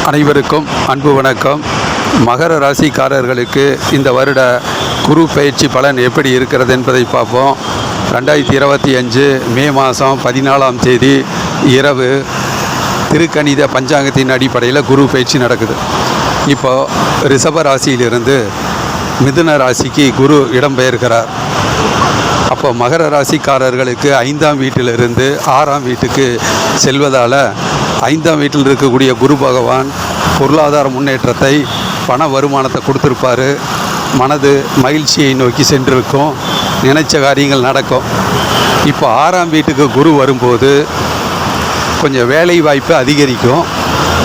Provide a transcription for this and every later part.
அனைவருக்கும் அன்பு வணக்கம். மகர ராசிக்காரர்களுக்கு இந்த வருட குரு பயிற்சி பலன் எப்படி இருக்கிறது என்பதை பார்ப்போம். 2025 மே மாதம் 14ஆம் தேதி இரவு திருக்கணித பஞ்சாங்கத்தின் அடிப்படையில் குரு பயிற்சி நடக்குது. இப்போது ரிஷப ராசியிலிருந்து மிதுன ராசிக்கு குரு இடம்பெயர்கிறார். அப்போ மகர ராசிக்காரர்களுக்கு 5ஆம் வீட்டிலிருந்து 6ஆம் வீட்டுக்கு செல்வதால் 5ஆம் வீட்டில் இருக்கக்கூடிய குரு பகவான் பொருளாதார முன்னேற்றத்தை, பண வருமானத்தை கொடுத்துருப்பார். மனது மகிழ்ச்சியை நோக்கி சென்றிருக்கும். நினைச்ச காரியங்கள் நடக்கும். இப்போ 6ஆம் வீட்டுக்கு குரு வரும்போது கொஞ்சம் வேலை வாய்ப்பு அதிகரிக்கும்.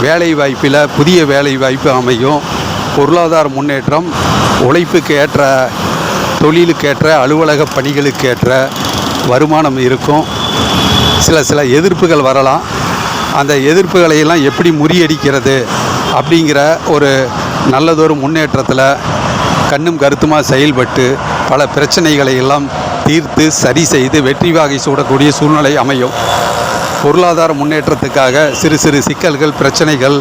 வேலை வாய்ப்பில் புதிய வேலை வாய்ப்பு அமையும். பொருளாதார முன்னேற்றம், உழைப்புக்கு ஏற்ற, தொழிலுக்கேற்ற, அலுவலக பணிகளுக்கேற்ற வருமானம் இருக்கும். சில எதிர்ப்புகள் வரலாம். அந்த எதிர்ப்புகளையெல்லாம் எப்படி முறியடிக்கிறது அப்படிங்கிற ஒரு நல்லதொரு முன்னேற்றத்தில் கண்ணும் கருத்துமாக செயல்பட்டு பல பிரச்சனைகளை எல்லாம் தீர்த்து சரி செய்து வெற்றி வாகை சூடக்கூடிய சூழ்நிலை அமையும். பொருளாதார முன்னேற்றத்துக்காக சிறு சிறு சிக்கல்கள், பிரச்சனைகள்,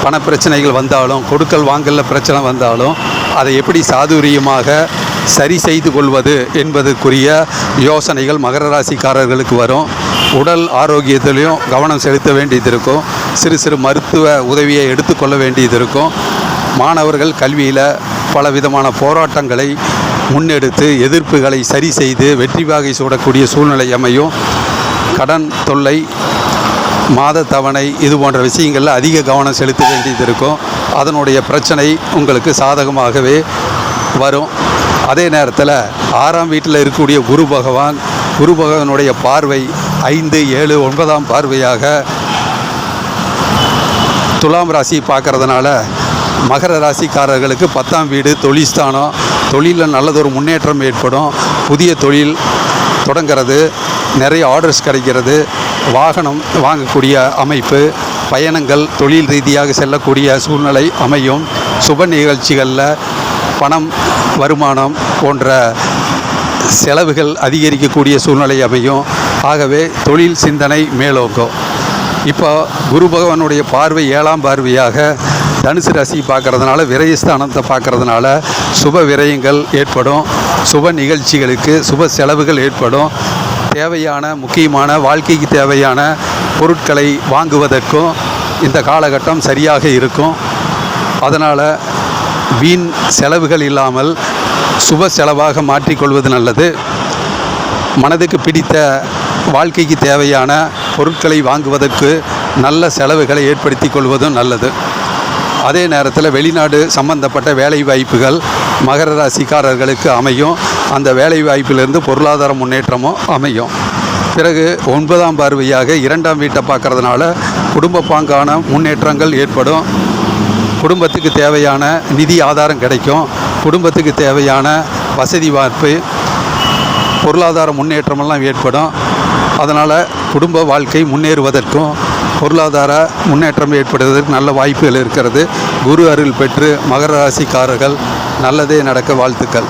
பணப்பிரச்சனைகள் வந்தாலும், கொடுக்கல் வாங்கலில் பிரச்சனை வந்தாலும் அதை எப்படி சாதுரியமாக சரி செய்து கொள்வது என்பதற்குரிய யோசனைகள் மகர ராசிக்காரர்களுக்கு வரும். உடல் ஆரோக்கியத்திலையும் கவனம் செலுத்த வேண்டியது இருக்கும். சிறு சிறு மருத்துவ உதவியை எடுத்துக்கொள்ள வேண்டியது இருக்கும். மாணவர்கள் கல்வியில் பலவிதமான போராட்டங்களை முன்னெடுத்து எதிர்ப்புகளை சரி செய்து வெற்றி வாகை சூடக்கூடிய சூழ்நிலை அமையும். கடன் தொல்லை, மாத தவணை, இது போன்ற விஷயங்களில் அதிக கவனம் செலுத்த வேண்டியது இருக்கும். அதனுடைய பிரச்சனை உங்களுக்கு சாதகமாகவே வரும். அதே நேரத்தில் 6ஆம் வீட்டில் இருக்கக்கூடிய குரு பகவானுடைய பார்வை 5, 7, 9ஆம் பார்வையாக துலாம் ராசி பார்க்கறதுனால மகர ராசிக்காரர்களுக்கு 10ஆம் வீடு தொழில்ஸ்தானம். தொழிலில் நல்லதொரு முன்னேற்றம் ஏற்படும். புதிய தொழில் தொடங்கிறது, நிறைய ஆர்டர்ஸ் கிடைக்கிறது, வாகனம் வாங்கக்கூடிய அமைப்பு, பயணங்கள், தொழில் ரீதியாக செல்லக்கூடிய சூழ்நிலை அமையும். சுப நிகழ்ச்சிகளில் பணம், வருமானம் போன்ற செலவுகள் அதிகரிக்கக்கூடிய சூழ்நிலை அமையும். ஆகவே தொழில் சிந்தனை மேலோங்கும். இப்போ குரு பகவானுடைய பார்வை 7ஆம் பார்வையாக தனுசு ராசி பார்க்கறதுனால, விரயஸ்தானத்தை பார்க்கறதுனால சுப விரயங்கள் ஏற்படும். சுப நிகழ்ச்சிகளுக்கு சுப செலவுகள் ஏற்படும். தேவையான, முக்கியமான, வாழ்க்கைக்கு தேவையான பொருட்களை வாங்குவதற்கும் இந்த காலகட்டம் சரியாக இருக்கும். அதனால் வீண் செலவுகள் இல்லாமல் சுப செலவாக மாற்றிக்கொள்வது நல்லது. மனதுக்கு பிடித்த, வாழ்க்கைக்கு தேவையான பொருட்களை வாங்குவதற்கு நல்ல செலவுகளை ஏற்படுத்தி கொள்வதும் நல்லது. அதே நேரத்தில் வெளிநாடு சம்பந்தப்பட்ட வேலை வாய்ப்புகள் மகர ராசிக்காரர்களுக்கு அமையும். அந்த வேலை வாய்ப்பிலிருந்து பொருளாதார முன்னேற்றமும் அமையும். பிறகு 9ஆம் பார்வையாக 2ஆம் வீட்டை பார்க்கறதுனால குடும்ப பாங்கான முன்னேற்றங்கள் ஏற்படும். குடும்பத்துக்கு தேவையான நிதி ஆதாரம் கிடைக்கும். குடும்பத்துக்கு தேவையான வசதி வாய்ப்பு, பொருளாதார முன்னேற்றமெல்லாம் ஏற்படும். அதனால் குடும்ப வாழ்க்கை முன்னேறுவதற்கும் பொருளாதார முன்னேற்றம் ஏற்படுவதற்கு நல்ல வாய்ப்புகள் இருக்கிறது. குரு அருள் பெற்று மகர ராசிக்காரர்கள் நல்லதே நடக்க வாழ்த்துக்கள்.